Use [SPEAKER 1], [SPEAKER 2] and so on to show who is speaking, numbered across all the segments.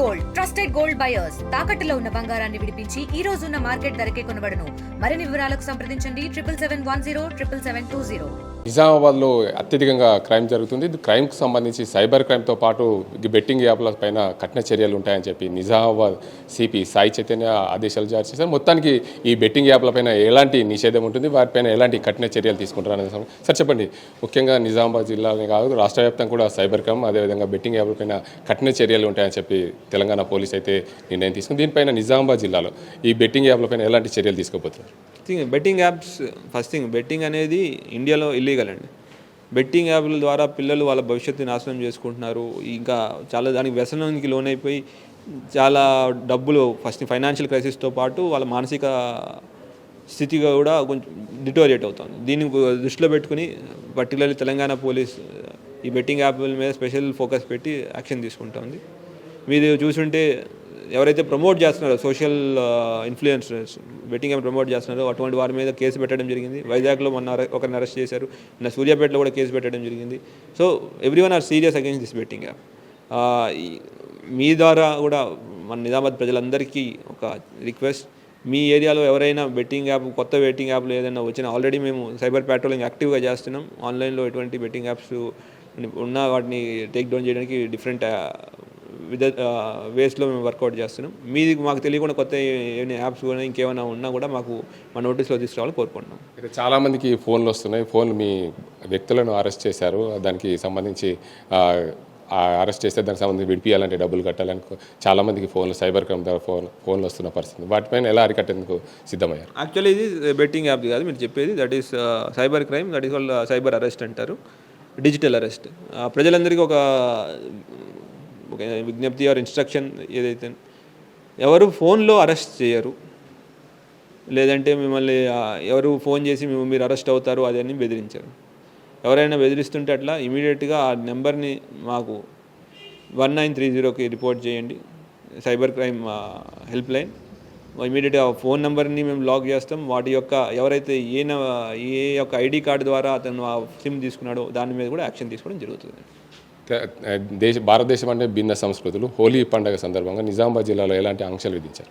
[SPEAKER 1] Gold trusted gold buyers తాకట్టులో ఉన్న బంగారాన్ని విడిపించి ఈ రోజు ఉన్న మార్కెట్ ధరకే కొనబడును. మరిన్ని వివరాలకు సంప్రదించండి 77107720.
[SPEAKER 2] నిజామాబాద్ లో అత్యధికంగా క్రైమ్ జరుగుతుంది. క్రైమ్ కు సంబంధించి సైబర్ క్రైమ్ తో పాటు బెట్టింగ్ యాప్ల పైన కఠిన చర్యలు ఉంటాయని చెప్పి నిజామాబాద్ సిపి సాయి చైతన్య ఆదేశాలు జారీ చేశారు. మొత్తానికి ఈ బెట్టింగ్ యాప్ల పైన ఎలాంటి నిషేధం ఉంటుంది, వాటిపైన ఎలాంటి కఠిన చర్యలు తీసుకుంటారనే సార్ చెప్పండి. ముఖ్యంగా నిజామాబాద్ జిల్లాలోనే కాదు రాష్ట్ర వ్యాప్తంగా కూడా సైబర్ క్రైమ్ అదేవిధంగా బెట్టింగ్ యాప్ల పైన కఠిన చర్యలు ఉంటాయని చెప్పి తెలంగాణ పోలీస్ అయితే నిర్ణయం తీసుకుంది. దీనిపైన నిజామాబాద్ జిల్లాలో ఈ బెట్టింగ్ యాప్ల పైన ఎలాంటి చర్యలు తీసుకోబోతున్నారు?
[SPEAKER 3] Betting apps first thing, betting అనేది ఇండియాలో ఇల్లీగల్ అండి. బెట్టింగ్ యాప్ల ద్వారా పిల్లలు వాళ్ళ భవిష్యత్తుని నాశనం చేసుకుంటున్నారు. ఇంకా చాలా దానికి వ్యసనానికి లోనైపోయి చాలా డబ్బులు ఫస్ట్ ఫైనాన్షియల్ క్రైసిస్తో పాటు వాళ్ళ మానసిక స్థితిగా కూడా కొంచెం డిటోరియేట్ అవుతుంది. దీన్ని దృష్టిలో పెట్టుకుని పర్టికులర్లీ తెలంగాణ పోలీస్ ఈ బెట్టింగ్ యాప్ల మీద స్పెషల్ ఫోకస్ పెట్టి యాక్షన్ తీసుకుంటుంది. మీరు చూసుంటే ఎవరైతే ప్రమోట్ చేస్తున్నారో social influencers betting app promote చేస్తున్నారో అటువంటి వారి మీద కేసు పెట్టడం జరిగింది. వైజాగ్లో మొన్న ఒకరిని అరెస్ట్ చేశారు, నిన్న సూర్యాపేటలో కూడా కేసు పెట్టడం జరిగింది. So everyone are serious against this betting app. మీ ద్వారా కూడా మన నిజామాబాద్ ప్రజలందరికీ ఒక రిక్వెస్ట్, మీ ఏరియాలో ఎవరైనా బెట్టింగ్ యాప్ కొత్త బెట్టింగ్ యాప్లు ఏదైనా వచ్చినా ఆల్రెడీ మేము సైబర్ ప్యాట్రోలింగ్ యాక్టివ్గా చేస్తున్నాం. ఆన్లైన్లో ఎటువంటి బెట్టింగ్ యాప్స్ ఉన్నా వాటిని టేక్ డౌన్ చేయడానికి డిఫరెంట్ వేస్లో మేము వర్కౌట్ చేస్తున్నాం. మీది మాకు తెలియకుండా కొత్త ఏమైనా యాప్స్ కూడా ఇంకేమైనా ఉన్నా కూడా మాకు మా నోటీస్లో తీసుకురావాలని కోరుకుంటున్నాం.
[SPEAKER 2] చాలామందికి ఫోన్లు వస్తున్నాయి. ఫోన్లు మీ వ్యక్తులను అరెస్ట్ చేశారు, దానికి సంబంధించి అరెస్ట్ చేస్తే దానికి సంబంధించి విడిపియాలంటే డబ్బులు కట్టాలని చాలామందికి ఫోన్లు సైబర్ క్రైమ్ ద్వారా ఫోన్లు వస్తున్న పరిస్థితి, వాటిపైన ఎలా అరికట్టేందుకు సిద్ధమయ్యారు?
[SPEAKER 3] యాక్చువల్లీ ఇది బెట్టింగ్ యాప్ కాదు మీరు చెప్పేది, that is cyber crime, that is వాళ్ళ సైబర్ అరెస్ట్ అంటారు, డిజిటల్ అరెస్ట్. ప్రజలందరికీ ఒక విజ్ఞప్తి ఆర్ ఇన్స్ట్రక్షన్ ఏదైతే, ఎవరు ఫోన్లో అరెస్ట్ చేయరు, లేదంటే మిమ్మల్ని ఎవరు ఫోన్ చేసి మీరు అరెస్ట్ అవుతారు అదని బెదిరించారు. ఎవరైనా బెదిరిస్తుంటే అట్లా ఇమీడియట్గా ఆ నెంబర్ని మాకు 1930కి రిపోర్ట్ చేయండి, సైబర్ క్రైమ్ హెల్ప్ లైన్. ఇమీడియట్గా ఫోన్ నెంబర్ని మేము లాక్ చేస్తాం. వాటి యొక్క ఎవరైతే ఏ యొక్క ఐడి కార్డు ద్వారా అతను ఆ సిమ్ తీసుకున్నాడో దాని మీద కూడా యాక్షన్ తీసుకోవడం జరుగుతుంది.
[SPEAKER 2] భారతదేశం అంటే భిన్న సంస్కృతులు. హోలీ పండుగ సందర్భంగా నిజామాబాద్ జిల్లాలో ఎలాంటి ఆంక్షలు విధించారు?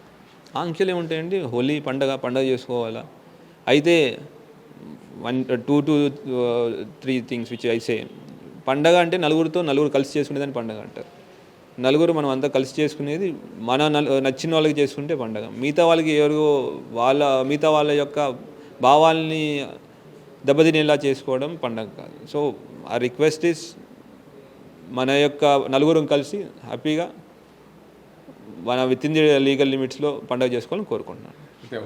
[SPEAKER 3] ఆంక్షలు ఏముంటాయండి, హోలీ పండుగ చేసుకోవాలా. అయితే 1, 2 to 3 things which I say. పండగ అంటే నలుగురు కలిసి చేసుకునేదాన్ని పండగ అంటారు. నలుగురు మనం అంతా కలిసి చేసుకునేది మన నచ్చిన వాళ్ళకి చేసుకుంటే పండగ. మిగతా వాళ్ళకి మిగతా వాళ్ళ యొక్క భావాల్ని దెబ్బతినేలా చేసుకోవడం పండగ కాదు. సో ఆ రిక్వెస్ట్ ఇస్ మన యొక్క నలుగురం కలిసి హ్యాపీగా మన విత్ ఇన్ ది లీగల్ లిమిట్స్లో పండుగ చేసుకోవాలని కోరుకుంటున్నాను.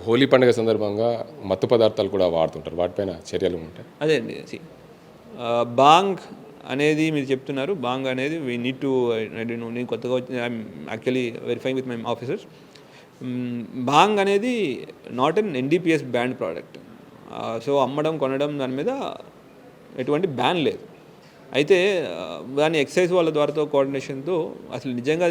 [SPEAKER 2] హోలీ పండుగ సందర్భంగా మత్తు పదార్థాలు కూడా వాడుతుంటారు, వాటిపైన చర్యలు ఉంటాయి?
[SPEAKER 3] అదే అండి, బాంగ్ అనేది మీరు చెప్తున్నారు. బాంగ్ అనేది వీ నీడ్ టు నేను కొత్తగా I'm actually verifying with my officers. Bhang అనేది not an NDPS banned product. So అమ్మడం కొనడం దాని మీద ఎటువంటి బ్యాన్ లేదు. అయితే దాని ఎక్సైజ్ వాళ్ళ ద్వారాతో కోఆర్డినేషన్తో అసలు నిజంగా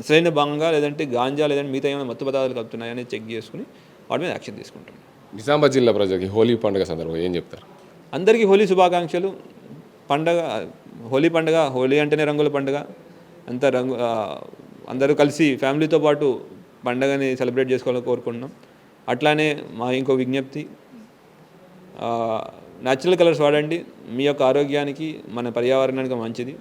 [SPEAKER 3] అసలైన బంగా లేదంటే గాంజా లేదంటే మిగతా ఏమైనా మత్తు పదార్థాలు కలుపుతున్నాయని చెక్ చేసుకుని వాటి మీద యాక్షన్ తీసుకుంటాం.
[SPEAKER 2] నిజామాబాద్ జిల్లా ప్రజలకి హోలీ పండుగ సందర్భంగా ఏం చెప్తారు?
[SPEAKER 3] అందరికీ హోలీ శుభాకాంక్షలు. హోలీ అంటేనే రంగుల పండుగ. అందరూ కలిసి ఫ్యామిలీతో పాటు పండుగని సెలబ్రేట్ చేసుకోవాలని కోరుకుంటున్నాం. అట్లానే మా ఇంకో విజ్ఞప్తి, న్యాచురల్ కలర్స్ వాడండి, మీ యొక్క ఆరోగ్యానికి మన పర్యావరణానికి మంచిది.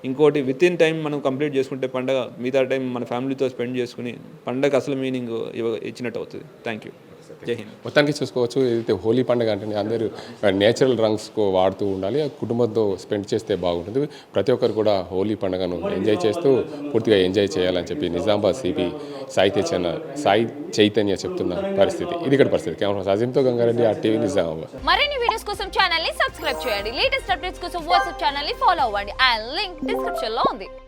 [SPEAKER 3] ఇంకోటి విత్ ఇన్ టైం మనం కంప్లీట్ చేసుకుంటే పండగ మిగతా టైం మన ఫ్యామిలీతో స్పెండ్ చేసుకుని పండగ అసలు మీనింగ్ ఇచ్చినట్టు అవుతుంది. థ్యాంక్ యూ, జై హింద్.
[SPEAKER 2] మొత్తానికి చూసుకోవచ్చు, ఏదైతే హోలీ పండుగ అంటే అందరూ నేచురల్ రంగ్స్ వాడుతూ ఉండాలి, కుటుంబంతో స్పెండ్ చేస్తే బాగుంటుంది. ప్రతి ఒక్కరు కూడా హోలీ పండుగను ఎంజాయ్ చేస్తూ పూర్తిగా ఎంజాయ్ చేయాలని చెప్పి నిజామాబాద్ సిపి సాయి చైతన్య చెప్తున్న పరిస్థితి. ఇది ఇక్కడ పరిస్థితి. కెమెరా అజీంతో గంగారెడ్డి, RTV నిజామాబాద్.
[SPEAKER 4] మరిన్ని వీడియోస్ కోసం ఛానల్ ని సబ్స్క్రైబ్ చేయండి. లేటెస్ట్ అప్డేట్స్ కోసం వాట్సాప్ ఛానల్ ని ఫాలో అవ్వండి. ఆ లింక్ డిస్క్రిప్షన్ లో ఉంది.